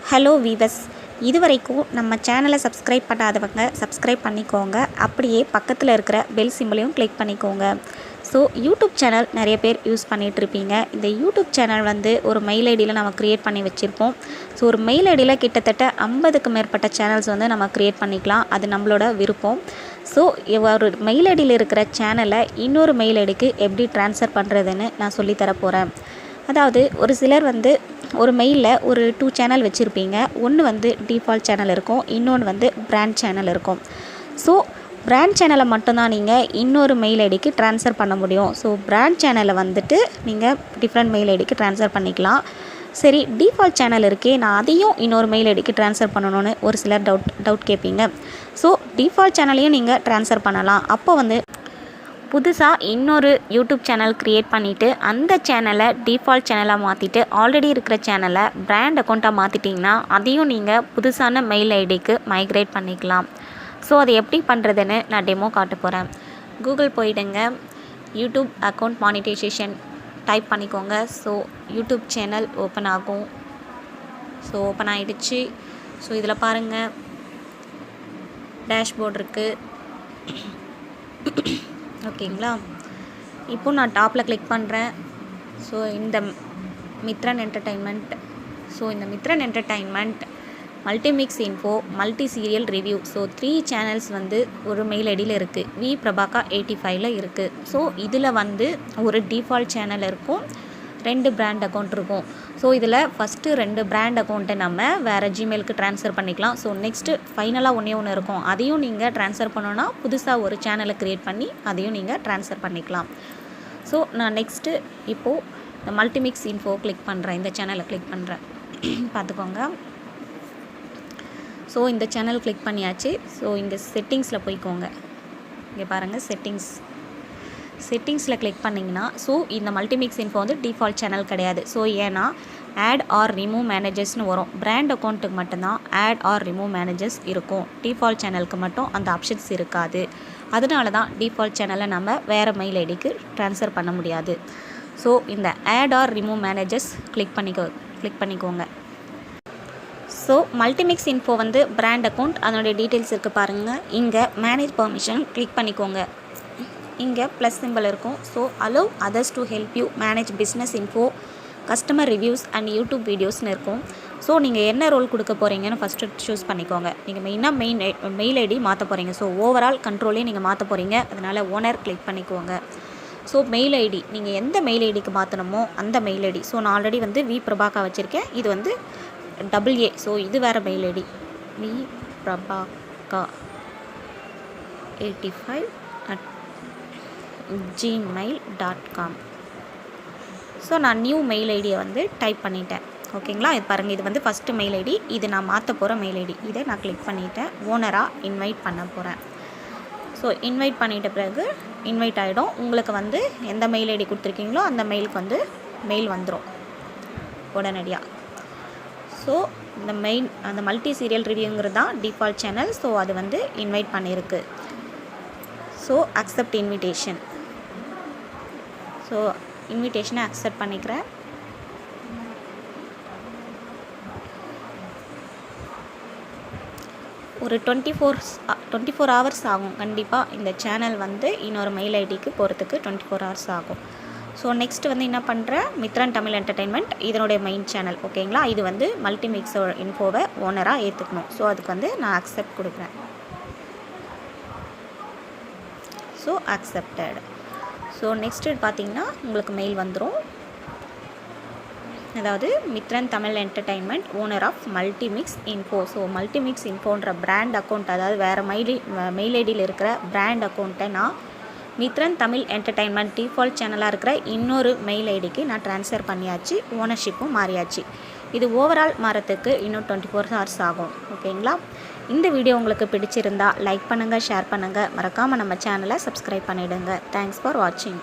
Hello viewers, இதுவரைக்கும் நம்ம சேனலை சப்ஸ்கிரைப் பண்ணாதவங்க சப்ஸ்கிரைப் பண்ணிக்கோங்க. அப்படியே பக்கத்தில் இருக்கிற பெல் சிம்பிளையும் கிளிக் பண்ணிக்கோங்க. ஸோ யூடியூப் சேனல் நிறைய பேர் யூஸ் பண்ணிகிட்ருப்பீங்க. இந்த யூடியூப் சேனல் வந்து ஒரு மெயில் ஐடியில் நம்ம க்ரியேட் பண்ணி வச்சுருப்போம். ஸோ ஒரு மெயில் ஐடியில் கிட்டத்தட்ட 50க்கு மேற்பட்ட சேனல்ஸ் வந்து நம்ம க்ரியேட் பண்ணிக்கலாம். அது நம்மளோட விருப்பம். ஸோ ஒரு மெயில் ஐடியில் இருக்கிற சேனலை இன்னொரு மெயில் ஐடிக்கு எப்படி ட்ரான்ஸ்ஃபர் பண்ணுறதுன்னு நான் சொல்லித்தர போகிறேன். அதாவது ஒரு சிலர் வந்து ஒரு மெயிலில் ஒரு 2 சேனல் வச்சுருப்பீங்க. ஒன்று வந்து டிஃபால்ட் சேனல் இருக்கும், இன்னொன்று வந்து பிராண்ட் சேனல் இருக்கும். ஸோ பிராண்ட் சேனலை மட்டும்தான் நீங்கள் இன்னொரு மெயில் ஐடிக்கு ட்ரான்ஸ்ஃபர் பண்ண முடியும். ஸோ பிராண்ட் சேனலை வந்துட்டு நீங்கள் டிஃப்ரெண்ட் மெயில் ஐடிக்கு ட்ரான்ஸ்ஃபர் பண்ணிக்கலாம். சரி, டிஃபால்ட் சேனல் இருக்கே, நான் அதையும் இன்னொரு மெயில் ஐடிக்கு ட்ரான்ஸ்ஃபர் பண்ணணும்னு ஒரு சிலர் டவுட் கேட்பீங்க. ஸோ டிஃபால்ட் சேனலையும் நீங்கள் ட்ரான்ஸ்ஃபர் பண்ணலாம். அப்போ வந்து புதுசாக இன்னொரு யூடியூப் சேனல் க்ரியேட் பண்ணிவிட்டு அந்த சேனலை டிஃபால்ட் சேனலாக மாற்றிட்டு ஆல்ரெடி இருக்கிற சேனலை பிராண்ட் அக்கௌண்ட்டாக மாற்றிட்டிங்கன்னா அதையும் நீங்கள் புதுசான மெயில் ஐடிக்கு மைக்ரேட் பண்ணிக்கலாம். ஸோ அதை எப்படி பண்ணுறதுன்னு நான் டெமோ காட்ட போகிறேன். கூகுள் போயிடுங்க, யூடியூப் அக்கௌண்ட் மானிட்டைசேஷன் டைப் பண்ணிக்கோங்க. ஸோ யூடியூப் சேனல் ஓப்பன் ஆகும். ஸோ ஓப்பன் ஆகிடுச்சு. ஸோ இதில் பாருங்கள், டேஷ்போர்ட் இருக்குது. ஓகேங்களா? இப்போது நான் டாப்பில் கிளிக் பண்ணுறேன். ஸோ இந்த மித்ரன் என்டர்டெயின்மெண்ட், இந்த Mithran entertainment, Multimix info, multi serial review, so 3 channels வந்து ஒரு மெயில் ஐடியில் இருக்குது. வி பிரபாகா 85ல் இருக்குது. ஸோ இதில் வந்து ஒரு டிஃபால்ட் சேனல் இருக்கும், 2 பிராண்ட் அக்கௌண்ட் இருக்கும். ஸோ இதில் ஃபஸ்ட்டு 2 பிராண்ட் அக்கௌண்ட்டை நம்ம வேறு ஜிமெயிலுக்கு ட்ரான்ஸ்ஃபர் பண்ணிக்கலாம். ஸோ நெக்ஸ்ட்டு ஃபைனலாக ஒன்று இருக்கும், அதையும் நீங்கள் ட்ரான்ஸ்ஃபர் பண்ணோன்னா புதுசாக ஒரு சேனலை க்ரியேட் பண்ணி அதையும் நீங்கள் ட்ரான்ஸ்ஃபர் பண்ணிக்கலாம். ஸோ நான் நெக்ஸ்ட்டு இப்போது இந்த மல்டிமிக்ஸ் இன்ஃபோ கிளிக் பண்ணுறேன். இந்த சேனலை கிளிக் பண்ணுறேன், பார்த்துக்கோங்க. ஸோ இந்த சேனல் கிளிக் பண்ணியாச்சு. ஸோ இங்கே செட்டிங்ஸில் போய்க்கோங்க. இங்கே பாருங்கள், செட்டிங்ஸில் கிளிக் பண்ணிங்கன்னா ஸோ இந்த மல்டிமிக்ஸ் இன்ஃபோ வந்து டிஃபால்ட் சேனல் கிடையாது. ஸோ ஏன்னா ஆட் ஆர் ரிமூவ் மேனேஜர்ஸ்னு வரும். பிராண்ட் அக்கௌண்ட்டுக்கு மட்டும்தான் ஆட் ஆர் ரிமூவ் மேனேஜர்ஸ் இருக்கும். டிஃபால்ட் சேனலுக்கு மட்டும் அந்த ஆப்ஷன்ஸ் இருக்காது. அதனால தான் டிஃபால்ட் சேனலை நம்ம வேறு மெயில் ஐடிக்கு ட்ரான்ஸ்ஃபர் பண்ண முடியாது. ஸோ இந்த add or remove managers click பண்ணிக்கோங்க. ஸோ மல்டிமிக்ஸ் இன்ஃபோ வந்து பிராண்ட் அக்கௌண்ட், அதனுடைய டீட்டெயில்ஸ் இருக்குது பாருங்கள். இங்கே மேனேஜ் பர்மிஷன் கிளிக் பண்ணிக்கோங்க. இங்கே ப்ளஸ் சிம்பிள் இருக்கும். So allow others to help you manage business info, customer reviews and YouTube வீடியோஸ்னு இருக்கும். ஸோ நீங்கள் என்ன ரோல் கொடுக்க போகிறீங்கன்னு ஃபஸ்ட்டு சூஸ் பண்ணிக்கோங்க. நீங்கள் மெயினாக மெயில் ஐடி மாற்ற போகிறீங்க. ஸோ ஓவரால் கண்ட்ரோலே நீங்கள் மாற்ற போகிறீங்க. அதனால் ஓனர் கிளிக் பண்ணிக்கோங்க. ஸோ மெயில் ஐடி நீங்கள் எந்த மெயில் ஐடிக்கு மாற்றணுமோ அந்த மெயில் ஐடி. ஸோ நான் ஆல்ரெடி வந்து வி பிரபாகா வச்சுருக்கேன். இது வந்து AA. ஸோ இது வேறு mail ID, V Prabhaka 85@gmail.com. So நான் நியூ மெயில் ஐடியை வந்து டைப் பண்ணிட்டேன். ஓகேங்களா? இது பாருங்கள், இது வந்து ஃபஸ்ட்டு மெயில் ஐடி, இது நான் மாற்ற போகிற மெயில் ஐடி. இதை நான் கிளிக் பண்ணிவிட்டேன். ஓனராக இன்வைட் பண்ண போகிறேன். ஸோ இன்வைட் பண்ணிட்ட பிறகு இன்வைட் ஆகிடும். உங்களுக்கு வந்து எந்த மெயில் ஐடி கொடுத்துருக்கீங்களோ அந்த மெயிலுக்கு வந்து மெயில் வந்துடும் உடனடியாக. ஸோ அந்த மல்டி சீரியல் ரிவ்யூங்கிறது தான் டிஃபால்ட் சேனல். ஸோ அது வந்து இன்வைட் பண்ணியிருக்கு. So accept invitation. ஸோ இன்விடேஷனை அக்செப்ட் பண்ணிக்கிறேன். ஒரு 24 ஹவர்ஸ் ஆகும் கண்டிப்பாக. இந்த சேனல் வந்து இன்னொரு மெயில் ஐடிக்கு போகிறதுக்கு 24 ஹவர்ஸ் ஆகும். ஸோ நெக்ஸ்ட் வந்து என்ன பண்ணுறேன், மித்ரன் தமிழ் என்டர்டெயின்மெண்ட் இதனுடைய மெயின் சேனல். ஓகேங்களா? இது வந்து மல்டிமிக்ஸ் இன்ஃபோவை ஓனராக ஏற்றுக்கணும். ஸோ அதுக்கு வந்து நான் அக்செப்ட் கொடுக்குறேன். So accepted. ஸோ நெக்ஸ்ட்டு பார்த்தீங்கன்னா உங்களுக்கு மெயில் வந்துடும். அதாவது Mithran Tamil entertainment owner of Multimix info. So Multimix இன்ஃபோன்ற பிராண்ட் அக்கௌண்ட், அதாவது வேறு மெயில் ஐடியில் இருக்கிற பிராண்ட் அக்கௌண்ட்டை நான் மித்ரன் தமிழ் என்டர்டெயின்மெண்ட் டிஃபால்ட் சேனலாக இருக்கிற இன்னொரு மெயில் ஐடிக்கு நான் ட்ரான்ஸ்ஃபர் பண்ணியாச்சு. ஓனர்ஷிப்பும் மாறியாச்சு. இது ஓவரால் மாறத்துக்கு இன்னும் 24 ஹவர்ஸ் ஆகும். ஓகேங்களா? இந்த வீடியோ உங்களுக்கு பிடிச்சிருந்தா லைக் பண்ணுங்கள், ஷேர் பண்ணுங்கள், மறக்காமல் நம்ம சேனலை சப்ஸ்கிரைப் பண்ணிவிடுங்க. தேங்க்ஸ் ஃபார் வாட்சிங்.